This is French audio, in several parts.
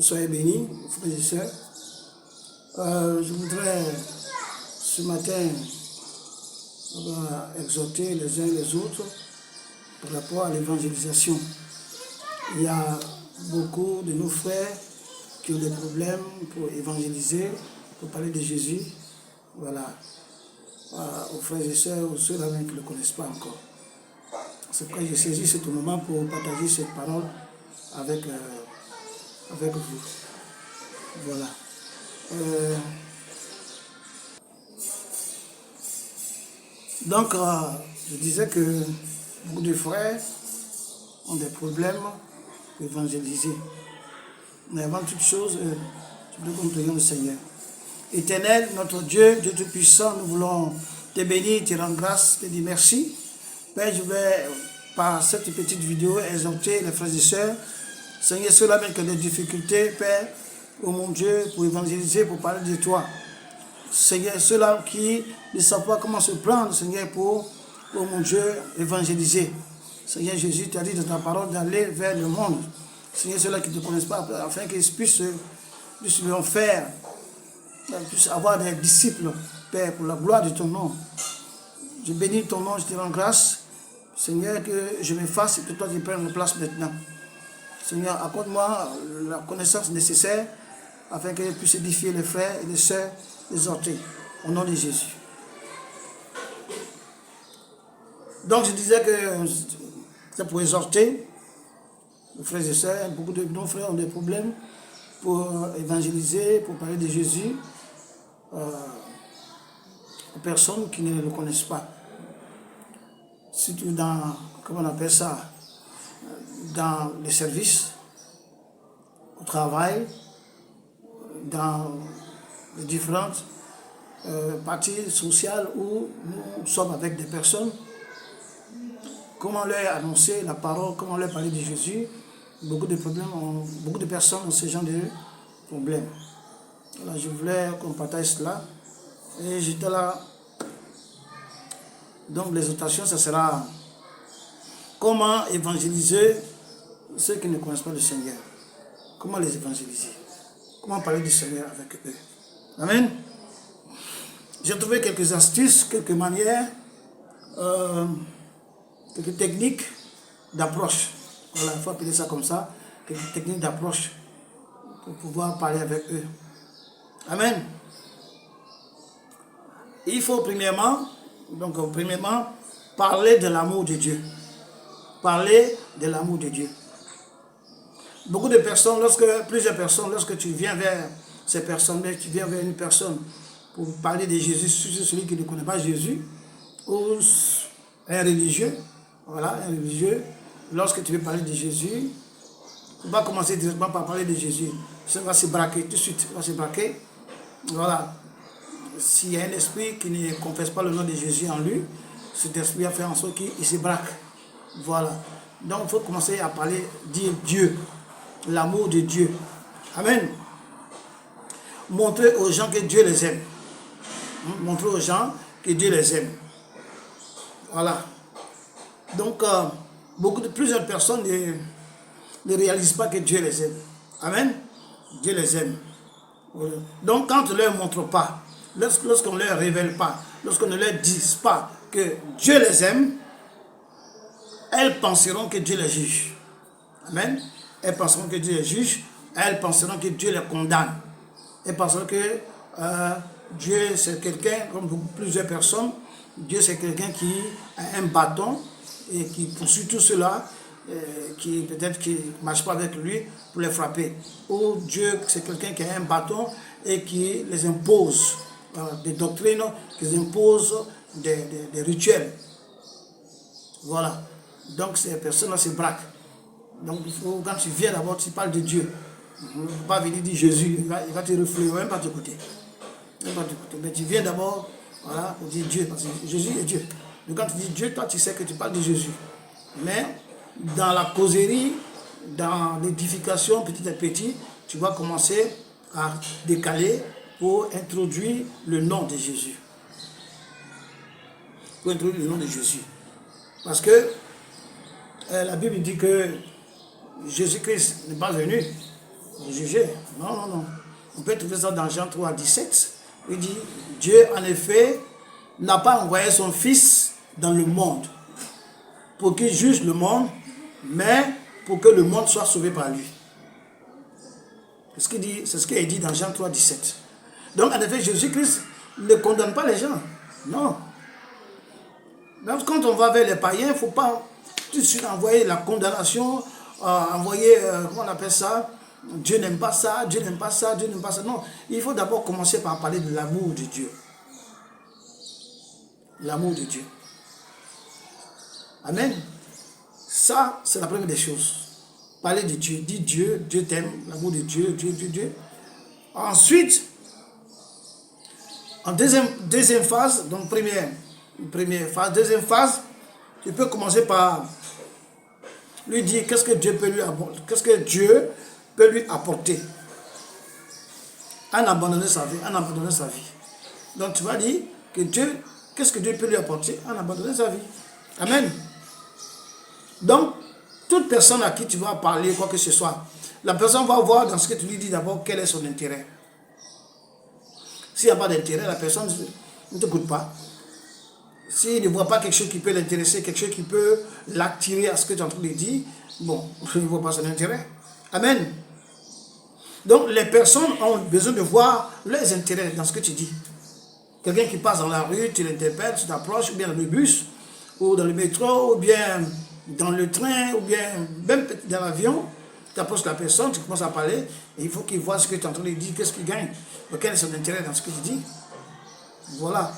Soyez bénis, frères et sœurs. Je voudrais ce matin exhorter les uns et les autres par rapport à l'évangélisation. Il y a beaucoup de nos frères qui ont des problèmes pour évangéliser, pour parler de Jésus. Voilà. Aux frères et sœurs, aux ceux-là qui ne le connaissent pas encore. C'est pourquoi j'ai saisi ce moment pour partager cette parole avec vous. Voilà. Donc, je disais que beaucoup de frères ont des problèmes pour évangéliser. Mais avant toute chose, je veux que nous prions le Seigneur. Éternel, notre Dieu, Dieu Tout-Puissant, nous voulons te bénir, te rendre grâce, te dire merci. Père, je vais, par cette petite vidéo, exhorter les frères et sœurs. Seigneur, ceux-là même qui ont des difficultés, Père, oh mon Dieu, pour évangéliser, pour parler de toi. Seigneur, ceux-là qui ne savent pas comment se prendre, Seigneur, pour, oh mon Dieu, évangéliser. Seigneur Jésus, tu as dit dans ta parole d'aller vers le monde. Seigneur, ceux-là qui ne te connaissent pas, afin qu'ils puissent le faire, puissent avoir des disciples, Père, pour la gloire de ton nom. Je bénis ton nom, je te rends grâce. Seigneur, que je me fasse et que toi tu prennes ma place maintenant. Seigneur, accorde-moi la connaissance nécessaire afin que je puisse édifier les frères et les sœurs exhortés. Au nom de Jésus. Donc je disais que c'est pour exhorter les frères et sœurs. Beaucoup de nos frères ont des problèmes pour évangéliser, pour parler de Jésus aux personnes qui ne le connaissent pas. Surtout dans, comment on appelle ça, dans les services, au travail, dans les différentes parties sociales où nous sommes avec des personnes. Comment leur annoncer la parole, comment leur parler de Jésus. Beaucoup de personnes ont ce genre de problèmes. Alors, je voulais qu'on partage cela. Et j'étais là. Donc l'exhortation, ça sera comment évangéliser ceux qui ne connaissent pas le Seigneur. Comment les évangéliser? Comment parler du Seigneur avec eux? Amen. J'ai trouvé quelques astuces, quelques manières, quelques techniques d'approche. Voilà, il faut appeler ça comme ça, quelques techniques d'approche pour pouvoir parler avec eux. Amen. Il faut premièrement parler de l'amour de Dieu. Parler de l'amour de Dieu. Beaucoup de personnes, plusieurs personnes, lorsque tu viens vers ces personnes, tu viens vers une personne pour parler de Jésus, celui qui ne connaît pas Jésus, ou un religieux, voilà, un religieux, lorsque tu veux parler de Jésus, tu vas commencer directement par parler de Jésus. Ça va se braquer tout de suite, va se braquer. Voilà. S'il y a un esprit qui ne confesse pas le nom de Jésus en lui, cet esprit a fait en sorte qu'il se braque. Voilà. Donc il faut commencer à parler, dire Dieu, l'amour de Dieu. Amen. Montrer aux gens que Dieu les aime. Montrer aux gens que Dieu les aime. Voilà. Donc, plusieurs personnes ne réalisent pas que Dieu les aime. Amen. Dieu les aime. Voilà. Donc, quand on ne leur montre pas, lorsqu'on ne leur révèle pas, lorsqu'on ne leur dit pas que Dieu les aime, elles penseront que Dieu les juge. Amen. Elles penseront que Dieu les juge. Elles penseront que Dieu les condamne. Elles penseront que Dieu c'est quelqu'un, comme plusieurs personnes, Dieu c'est quelqu'un qui a un bâton et qui poursuit tout cela, qui peut-être qui ne marche pas avec lui pour les frapper. Ou Dieu c'est quelqu'un qui a un bâton et qui les impose des doctrines, qui les impose des rituels. Voilà. Donc ces personnes-là se braquent. Donc il faut, quand tu viens d'abord, tu parles de Dieu. Il ne faut pas venir dire Jésus, il va te refléter, même pas de côté. Mais tu viens d'abord, voilà, pour dire Dieu, parce que Jésus est Dieu. Donc quand tu dis Dieu, toi tu sais que tu parles de Jésus. Mais dans la causerie, dans l'édification petit à petit, tu vas commencer à décaler pour introduire le nom de Jésus. Pour introduire le nom de Jésus. Parce que la Bible dit que Jésus-Christ n'est pas venu Pour juger. Non, non, non. On peut trouver ça dans Jean 3, 17. Il dit, Dieu, en effet, n'a pas envoyé son Fils dans le monde pour qu'il juge le monde, mais pour que le monde soit sauvé par lui. C'est ce qu'il est dit dans Jean 3, 17. Donc, en effet, Jésus-Christ ne condamne pas les gens. Non. Même quand on va vers les païens, il ne faut pas tout de suite envoyer la condamnation, envoyer, comment on appelle ça, Dieu n'aime pas ça, Dieu n'aime pas ça, Dieu n'aime pas ça. Non, il faut d'abord commencer par parler de l'amour de Dieu. L'amour de Dieu. Amen. Ça, c'est la première des choses. Parler de Dieu. Dis Dieu, Dieu t'aime, l'amour de Dieu, Dieu, Dieu, Dieu. Ensuite, en deuxième phase, donc première phase, deuxième phase, tu peux commencer par lui dire qu'est-ce que Dieu peut lui apporter en abandonnant sa vie, Donc tu vas dire que Dieu, qu'est-ce que Dieu peut lui apporter en abandonnant sa vie. Amen. Donc, toute personne à qui tu vas parler, quoi que ce soit, la personne va voir dans ce que tu lui dis d'abord quel est son intérêt. S'il n'y a pas d'intérêt, la personne ne t'écoute pas. S'il ne voit pas quelque chose qui peut l'intéresser, quelque chose qui peut l'attirer à ce que tu es en train de dire, bon, il ne voit pas son intérêt. Amen. Donc, les personnes ont besoin de voir leurs intérêts dans ce que tu dis. Quelqu'un qui passe dans la rue, tu l'interpelles, tu t'approches, ou bien dans le bus, ou dans le métro, ou bien dans le train, ou bien même dans l'avion, tu approches la personne, tu commences à parler, et il faut qu'il voit ce que tu es en train de dire, qu'est-ce qu'il gagne, quel est son intérêt dans ce que tu dis. Voilà.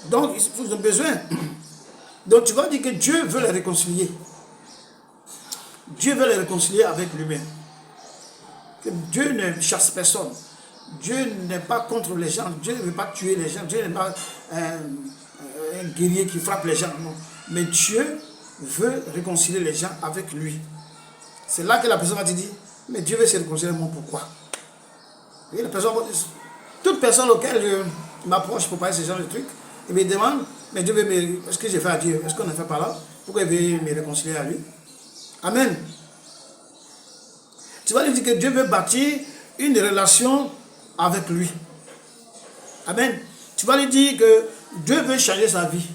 Donc, ils ont besoin. Donc, tu vas dire que Dieu veut les réconcilier. Dieu veut les réconcilier avec lui-même. Que Dieu ne chasse personne. Dieu n'est pas contre les gens. Dieu ne veut pas tuer les gens. Dieu n'est pas un guerrier qui frappe les gens. Non. Mais Dieu veut réconcilier les gens avec lui. C'est là que la personne va te dire, mais Dieu veut se réconcilier avec moi, pourquoi? Et la personne, toute personne auquel je m'approche pour parler de ce genre de trucs, il me demande, mais Dieu veut est-ce que j'ai fait à Dieu? Est-ce qu'on a fait par là? Pourquoi il veut me réconcilier à lui? Amen. Tu vas lui dire que Dieu veut bâtir une relation avec lui. Amen. Tu vas lui dire que Dieu veut changer sa vie.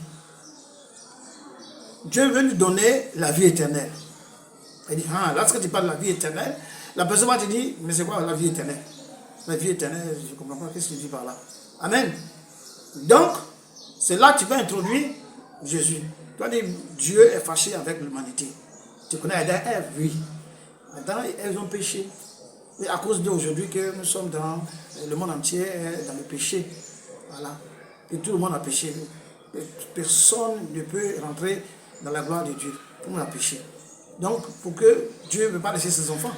Dieu veut lui donner la vie éternelle. Il dit, lorsque tu parles de la vie éternelle, la personne va te dire, mais c'est quoi la vie éternelle? La vie éternelle, je ne comprends pas qu'est-ce qu'il dit par là. Amen. Donc, c'est là que tu vas introduire Jésus. Tu vas dire, Dieu est fâché avec l'humanité. Tu connais Adam et Ève? Oui. Adam et Ève ont péché. Et à cause d'aujourd'hui que nous sommes dans le monde entier, dans le péché. Voilà. Et tout le monde a péché. Personne ne peut rentrer dans la gloire de Dieu. Tout le monde a péché. Donc, pour que Dieu ne veut pas laisser ses enfants,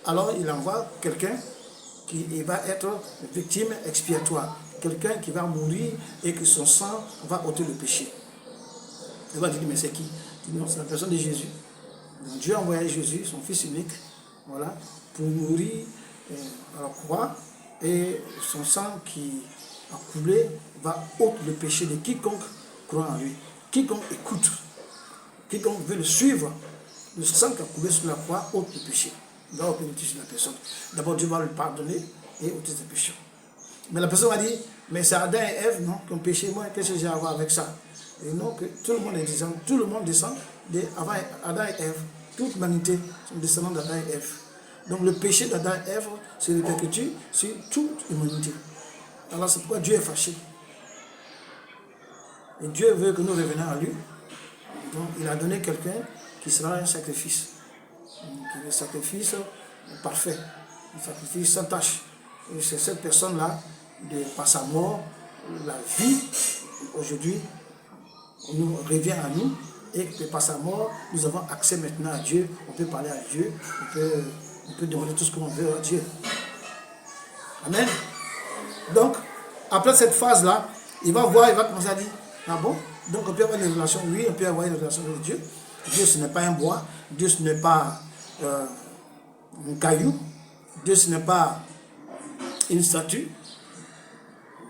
alors il envoie quelqu'un qui va être victime expiatoire. Quelqu'un qui va mourir et que son sang va ôter le péché. Il va dire, mais c'est qui? Non, c'est la personne de Jésus. Donc, Dieu a envoyé Jésus, son fils unique, voilà, pour mourir à la croix, et son sang qui a coulé va ôter le péché de quiconque croit en lui. Quiconque écoute, quiconque veut le suivre, le sang qui a coulé sur la croix ôte le péché. Il va ôter le péché de la personne. D'abord, Dieu va le pardonner et ôter ses péchés. Mais la personne va dire, mais c'est Adam et Ève, non, qui ont péché, moi, qu'est-ce que j'ai à voir avec ça? Et non, que tout le monde est disant, tout le monde descend d'Adam et Ève. Toute l'humanité sont descendants d'Adam et Ève. Donc le péché d'Adam et Ève se répercute sur toute l'humanité. Alors c'est pourquoi Dieu est fâché. Et Dieu veut que nous revenions à lui. Donc il a donné quelqu'un qui sera un sacrifice. Un sacrifice parfait. Un sacrifice sans tâche. Et c'est cette personne-là, par sa mort, la vie, aujourd'hui, nous revient à nous. Et que par sa mort, nous avons accès maintenant à Dieu. On peut parler à Dieu. On peut demander tout ce qu'on veut à Dieu. Amen. Donc, après cette phase-là, il va commencer à dire, ah bon? Donc on peut avoir une relation, oui, on peut avoir une relation avec Dieu. Dieu, ce n'est pas un bois. Dieu, ce n'est pas un caillou. Dieu, ce n'est pas une statue.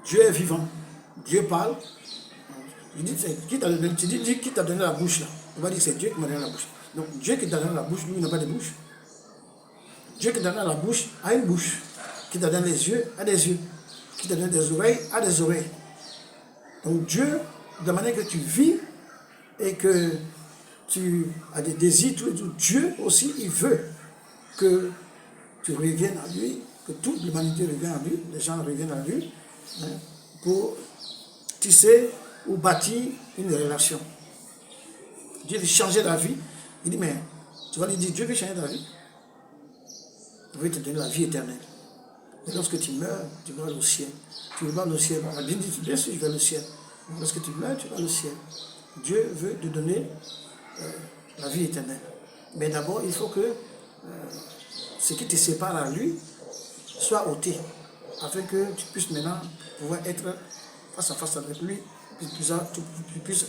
Dieu est vivant. Dieu parle. Il dit, qui t'a donné la bouche là? On va dire que c'est Dieu qui m'a donné la bouche. Donc Dieu qui t'a donné la bouche, lui, il n'a pas de bouche. Dieu qui te donne la bouche a une bouche. Qui te donne les yeux a des yeux. Qui te donne des oreilles a des oreilles. Donc Dieu, de la manière que tu vis et que tu as des désirs, Dieu aussi, il veut que tu reviennes à lui, que toute l'humanité revienne à lui, les gens reviennent à lui, hein, pour tisser ou bâtir une relation. Dieu veut changer la vie. Il dit, mais tu vas lui dire, Dieu veut changer ta vie. Il veut te donner la vie éternelle. Et lorsque tu meurs, tu vas au ciel. Tu vas au ciel. Bien sûr, je vais au ciel. Lorsque tu meurs, tu vas au ciel. Dieu veut te donner la vie éternelle. Mais d'abord, il faut que ce qui te sépare à lui soit ôté, afin que tu puisses maintenant pouvoir être face à face avec lui, tu puisses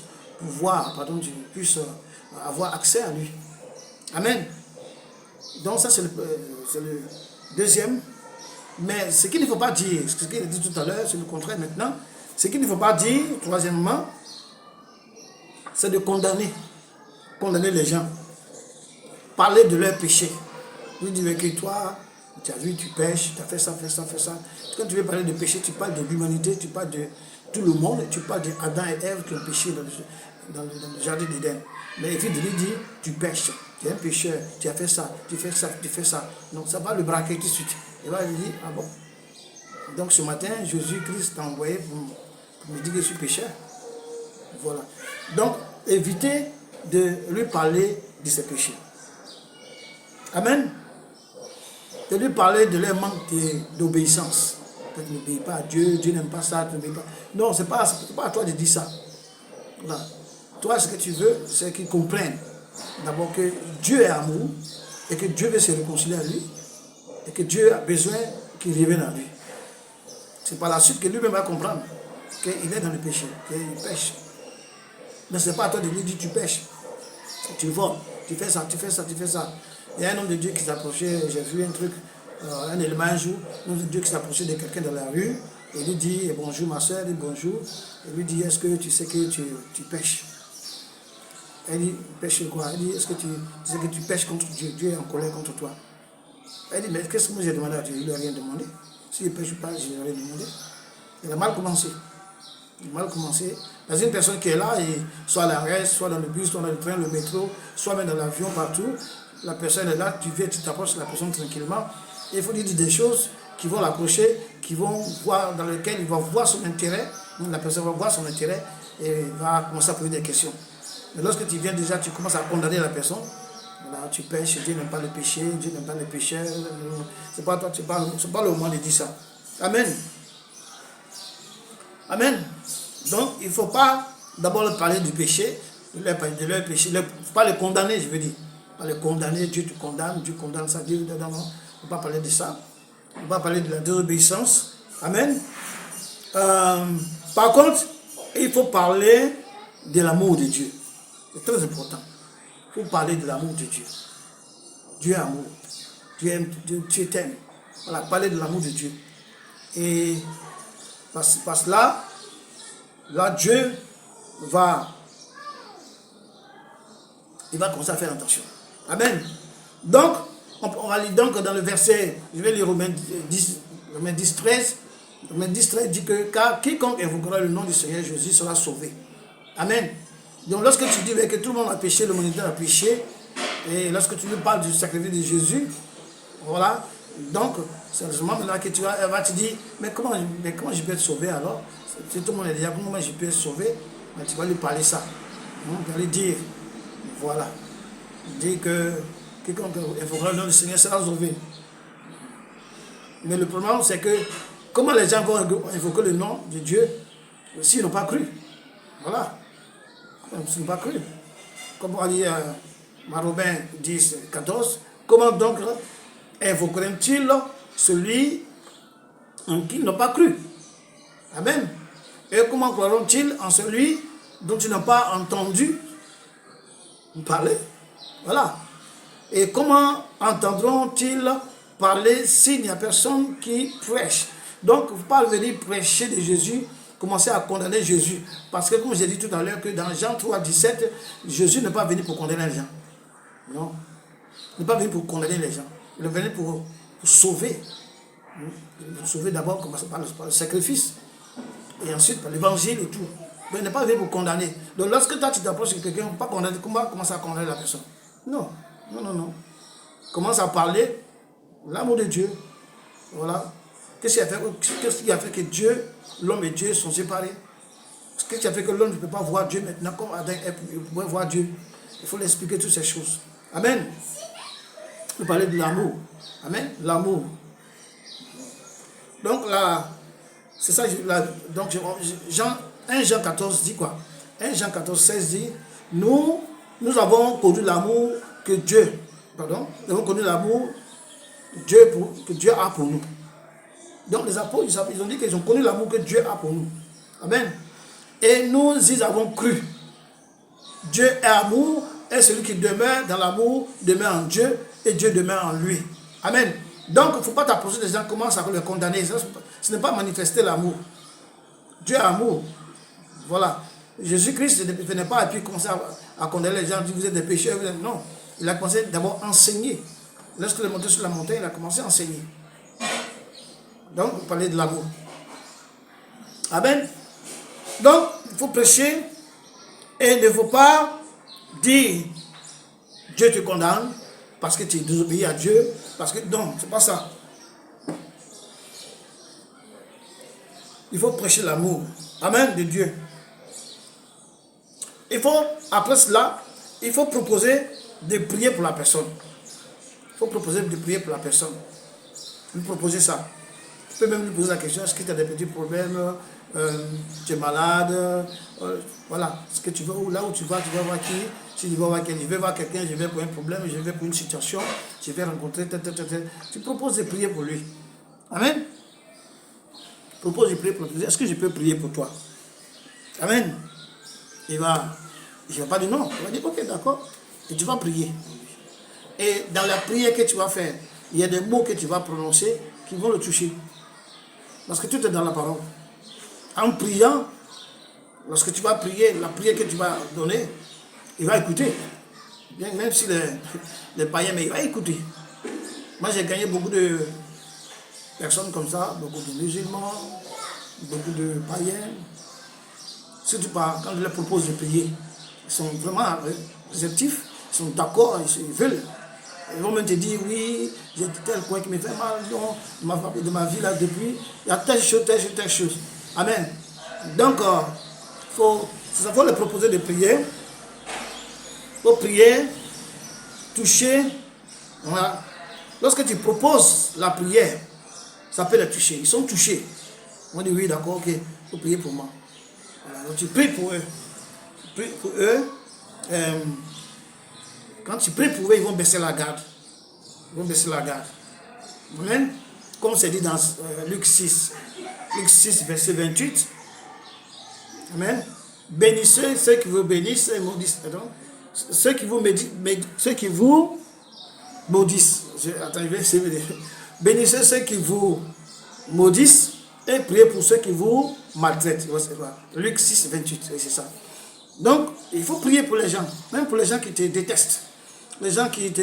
avoir accès à lui. Amen. Donc ça c'est le deuxième. Mais ce qu'il ne faut pas dire, ce qu'il a dit tout à l'heure, c'est le contraire maintenant. Ce qu'il ne faut pas dire, troisièmement, c'est de condamner les gens. Parler de leurs péchés. Lui dire que toi, tu as vu, tu pêches, tu as fait ça. Quand tu veux parler de péché, tu parles de l'humanité, tu parles de tout le monde, tu parles d'Adam et Ève qui ont péché dans le jardin d'Éden. Mais il faut lui dire, tu pêches, tu es un pécheur, tu as fait ça, tu fais ça. Donc ça va le braquer tout de suite. Il va lui dire, ah bon. Donc ce matin, Jésus-Christ t'a envoyé pour me dire que je suis pécheur. Voilà. Donc, évitez de lui parler de ses péchés. Amen. De lui parler de leur manque d'obéissance. Tu n'obéis pas à Dieu, Dieu n'aime pas ça, tu n'obéis pas. Non, ce n'est pas à toi de dire ça. Voilà. Toi, ce que tu veux, c'est qu'ils comprennent d'abord que Dieu est amour et que Dieu veut se réconcilier à lui et que Dieu a besoin qu'il revienne à lui. C'est par la suite que lui-même va comprendre qu'il est dans le péché, qu'il pêche. Mais ce n'est pas à toi de lui dire tu pêches. Tu voles, tu fais ça. Il y a un homme de Dieu qui s'approchait, j'ai vu un truc, un élément un jour, un homme de Dieu qui s'approchait de quelqu'un dans la rue, et lui dit bonjour ma soeur, il dit bonjour, et lui dit est-ce que tu sais que tu pêches? Elle dit pêche quoi? Elle dit est-ce que tu sais que tu pêches contre Dieu? Dieu est en colère contre toi. Elle dit mais qu'est-ce que moi j'ai demandé à Dieu? Il ne lui a rien demandé. Si je ne pêche pas, je ne lui ai rien demandé. Il a mal commencé. Dans une personne qui est là, et soit à l'arrêt, soit dans le bus, soit dans le train, le métro, soit même dans l'avion, partout, la personne est là, tu viens, tu t'approches de la personne tranquillement, et il faut lui dire des choses qui vont l'approcher, dans lesquelles il va voir son intérêt, la personne va voir son intérêt et va commencer à poser des questions. Mais lorsque tu viens déjà, tu commences à condamner la personne, là, tu pêches, Dieu n'aime pas le péché, Dieu n'aime pas les pécheurs, c'est pas toi, c'est pas le moment de dire ça. Amen. Amen. Donc, il ne faut pas d'abord parler du péché, de leur péché, pas les condamner, je veux dire. Pas les condamner, Dieu te condamne, Dieu condamne ça, Dieu non. Il ne faut pas parler de ça. On va parler de la désobéissance. Amen. Par contre, il faut parler de l'amour de Dieu. C'est très important. Il faut parler de l'amour de Dieu. Dieu est amour. Dieu t'aime. Voilà, parler de l'amour de Dieu. Et parce que là, Dieu il va commencer à faire attention. Amen. Donc, on va lire donc dans le verset, je vais lire Romains 10, 13. Romains 10, 13 dit que car quiconque invoquera le nom du Seigneur Jésus sera sauvé. Amen. Donc lorsque tu dis que tout le monde a péché, le monde a péché, et lorsque tu lui parles du sacrifice de Jésus, voilà, donc c'est le moment là que elle va te dire, mais comment je peux être sauvé alors? Si tout le monde est déjà, comment je peux être sauvé? Mais tu vas lui parler ça. Tu vas lui dire, voilà, dire que quiconque invoquera le nom du Seigneur sera sauvé. Mais le problème c'est que, comment les gens vont invoquer le nom de Dieu s'ils n'ont pas cru? Voilà. S'ils n'ont pas cru. Comme on dit Romains 10, 14, comment donc invoqueront-ils celui en qui ils n'ont pas cru? Amen. Et comment croiront-ils en celui dont ils n'ont pas entendu parler? Voilà. Et comment entendront-ils parler s'il n'y a personne qui prêche? Donc, il ne faut pas venir prêcher de Jésus, commencer à condamner Jésus. Parce que, comme j'ai dit tout à l'heure, que dans Jean 3, 17, Jésus n'est pas venu pour condamner les gens. Non. Il n'est pas venu pour condamner les gens. Il est venu pour sauver. Pour sauver d'abord par le sacrifice. Et ensuite par l'évangile et tout. Mais il n'est pas venu pour condamner. Donc lorsque toi tu t'approches de quelqu'un, pas condamner, comment commencer à condamner la personne? Non, non, non, non. Commence à parler l'amour de Dieu. Voilà. Qu'est-ce qui a fait que Dieu, l'homme et Dieu sont séparés? Qu'est-ce qui a fait que l'homme ne peut pas voir Dieu maintenant comme Adam pouvait voir Dieu? Il faut l'expliquer toutes ces choses. Amen. Vous parlez de l'amour. Amen. L'amour. Donc là, c'est ça. Donc 1 Jean 14 dit quoi? 1 Jean 14, 16 dit, nous avons connu l'amour que Dieu, nous avons connu l'amour que Dieu a pour nous. Donc les apôtres, ils ont dit qu'ils ont connu l'amour que Dieu a pour nous. Amen. Et nous y avons cru. Dieu est amour, et celui qui demeure dans l'amour demeure en Dieu, et Dieu demeure en lui. Amen. Donc il ne faut pas t'approcher des gens, commence à les condamner. Ce n'est pas manifester l'amour. Dieu est amour. Voilà. Jésus-Christ ne venait pas et puis commencer à condamner les gens, dire vous êtes des pécheurs. Non. Il a commencé d'abord à enseigner. Lorsqu'il est monté sur la montagne, il a commencé à enseigner. Donc, vous parlez de l'amour. Amen. Donc, il faut prêcher et il ne faut pas dire Dieu te condamne parce que tu désobéis à Dieu. Parce que non, c'est pas ça. Il faut prêcher l'amour. Amen, de Dieu. Il faut, après cela, il faut proposer de prier pour la personne. Il faut proposer de prier pour la personne. Lui proposer ça. Tu peux même lui poser la question, est-ce que tu as des petits problèmes, tu es malade, voilà, ce que tu veux, là où tu vas voir qui, si tu vas voir quelqu'un, je vais voir quelqu'un, je vais pour un problème, je vais pour une situation, je vais rencontrer, tu proposes de prier pour lui. Amen. Propose de prier pour lui. Est-ce que je peux prier pour toi? Amen. Je ne vais pas dire non, il va dire ok, d'accord, et tu vas prier. Et dans la prière que tu vas faire, il y a des mots que tu vas prononcer qui vont le toucher. Parce que tout est dans la parole. En priant, lorsque tu vas prier, la prière que tu vas donner, il va écouter. Bien, même si les païens, mais il va écouter. Moi, j'ai gagné beaucoup de personnes comme ça, beaucoup de musulmans, beaucoup de païens. Surtout quand je leur propose de prier, ils sont vraiment réceptifs, ils sont d'accord, ils veulent. Ils vont même te dire, oui, j'ai tel coin qui me fait mal, de ma vie là depuis, il y a telle chose, telle chose, telle chose. Amen. Donc, il faut leur proposer de prier. Il faut prier, toucher. Voilà. Lorsque tu proposes la prière, ça peut les toucher. Ils sont touchés. On dit, oui, d'accord, ok, il faut prier pour moi. Voilà. Donc, tu pries pour eux. Tu pries pour eux. Quand tu pries pour eux, ils vont baisser la garde. Ils vont baisser la garde. Amen. Comme c'est dit dans Luc 6, verset 28. Amen. Bénissez ceux qui vous bénissent et maudissent. Ceux qui vous maudissent. Attends, je vais essayer de dire. Bénissez ceux qui vous maudissent et priez pour ceux qui vous maltraitent. Luc 6, 28, c'est ça. Donc, il faut prier pour les gens, même pour les gens qui te détestent. Les gens qui te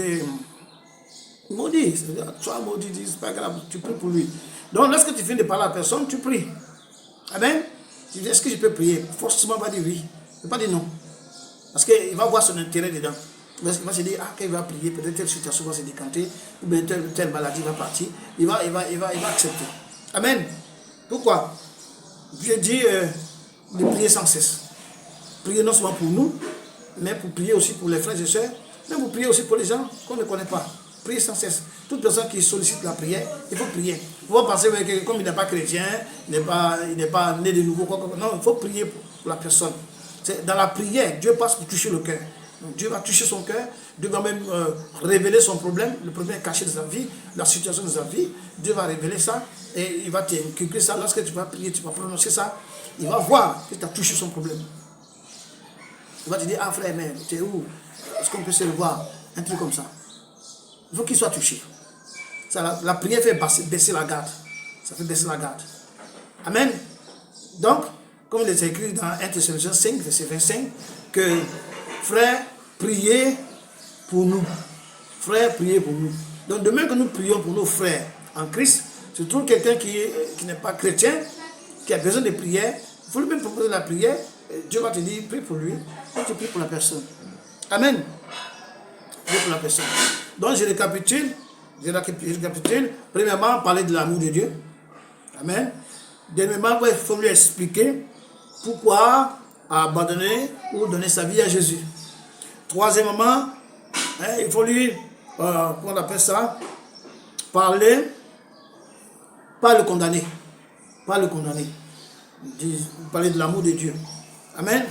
maudissent. Sois maudit, c'est pas grave, tu pries pour lui. Donc, lorsque tu finis de parler à la personne, tu pries. Amen. Tu dis, est-ce que je peux prier? Forcément, il va dire oui. Il ne va pas dire non. Parce qu'il va voir son intérêt dedans. Il va se dire, quand il va prier, peut-être telle situation va se décanter, ou bien telle maladie va partir. Il va accepter. Amen. Pourquoi? Dieu dit de prier sans cesse. Prier non seulement pour nous, mais pour prier aussi pour les frères et sœurs, mais pour prier aussi pour les gens qu'on ne connaît pas. Prier sans cesse. Toute personne qui sollicite la prière, il faut prier. Il faut penser que comme il n'est pas chrétien, il n'est pas né de nouveau. Non, il faut prier pour la personne. Dans la prière, Dieu passe pour toucher le cœur. Donc Dieu va toucher son cœur, Dieu va même révéler son problème, le problème caché de sa vie, la situation de sa vie. Dieu va révéler ça et il va t'inculquer ça. Lorsque tu vas prier, tu vas prononcer ça, il va voir que tu as touché son problème. Il va te dire, ah frère, mais tu es où? Est-ce qu'on peut se le voir? Un truc comme ça. Il faut qu'il soit touché. Ça, la prière fait baisser la garde. Ça fait baisser la garde. Amen. Donc, comme il est écrit dans 1 Thessaloniciens 5, verset 25, que frère, priez pour nous. Frère, priez pour nous. Donc demain que nous prions pour nos frères en Christ, se trouve quelqu'un qui n'est pas chrétien, qui a besoin de prière, il faut lui même proposer la prière, Dieu va te dire, prie pour lui, et tu pries pour la personne. Amen. Prie pour la personne. Donc je récapitule. Premièrement, parler de l'amour de Dieu. Amen. Deuxièmement, il faut lui expliquer pourquoi abandonner ou donner sa vie à Jésus. Troisièmement, il faut lui, comment on appelle ça, parler, pas le condamner. Pas le condamner. Parler de l'amour de Dieu. Amen.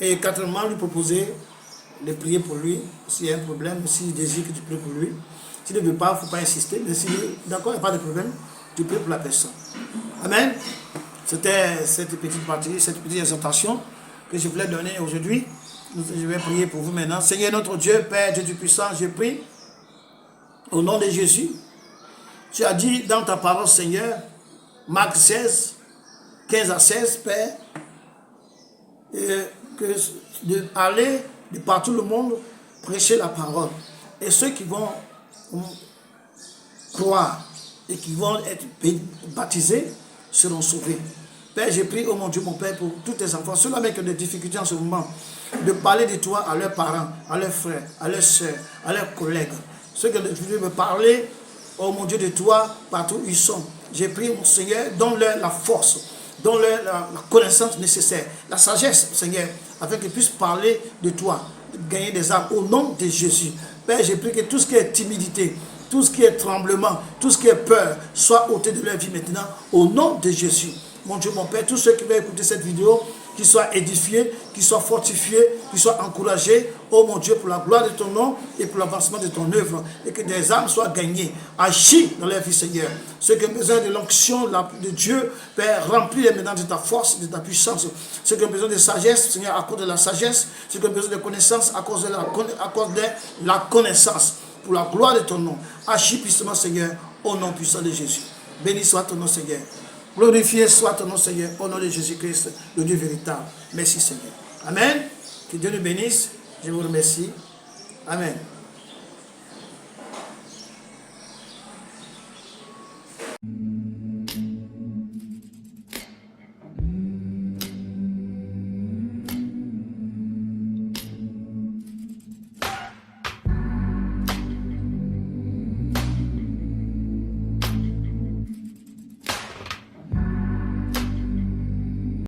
Et quatrièmement, lui proposer de prier pour lui. S'il y a un problème, s'il désire que tu pries pour lui. S'il ne veut pas, il ne faut pas insister. Mais s'il est d'accord, il n'y a pas de problème, tu pries pour la personne. Amen. C'était cette petite partie, cette petite exhortation que je voulais donner aujourd'hui. Je vais prier pour vous maintenant. Seigneur notre Dieu, Père Dieu Tout-Puissant, je prie au nom de Jésus. Tu as dit dans ta parole, Seigneur, Marc 16, 15 à 16, Père, d'aller de partout le monde prêcher la parole. Et ceux qui vont croire et qui vont être baptisés seront sauvés. Père, j'ai prie, oh mon Dieu, mon Père, pour tous tes enfants, ceux-là qui ont des difficultés en ce moment, de parler de toi à leurs parents, à leurs frères, à leurs soeurs, à leurs collègues. Ceux qui ont des difficultés de parler, oh mon Dieu, de toi, partout où ils sont. J'ai prié, mon Seigneur, donne-leur la force, donne-leur la connaissance nécessaire, la sagesse, Seigneur, afin qu'ils puissent parler de toi, gagner des âmes au nom de Jésus. Père, j'ai prié que tout ce qui est timidité, tout ce qui est tremblement, tout ce qui est peur, soit ôté de leur vie maintenant, au nom de Jésus. Mon Dieu, mon Père, tous ceux qui vont écouter cette vidéo, qu'ils soient édifiés, qu'ils soient fortifiés, qu'ils soient encouragés, oh mon Dieu, pour la gloire de ton nom et pour l'avancement de ton œuvre, et que des âmes soient gagnées, agis dans leur vie, Seigneur. Ceux qui ont besoin de l'onction de Dieu, Père, remplis-les maintenant de ta force, de ta puissance. Ceux qui ont besoin de sagesse, Seigneur, accorde de la sagesse. Ceux qui ont besoin de connaissance, accorde de la connaissance. Pour la gloire de ton nom, agis puissamment, Seigneur, au nom puissant de Jésus. Béni soit ton nom, Seigneur. Glorifié soit ton nom, Seigneur, au nom de Jésus-Christ, le Dieu véritable. Merci, Seigneur. Amen. Que Dieu nous bénisse. Je vous remercie. Amen.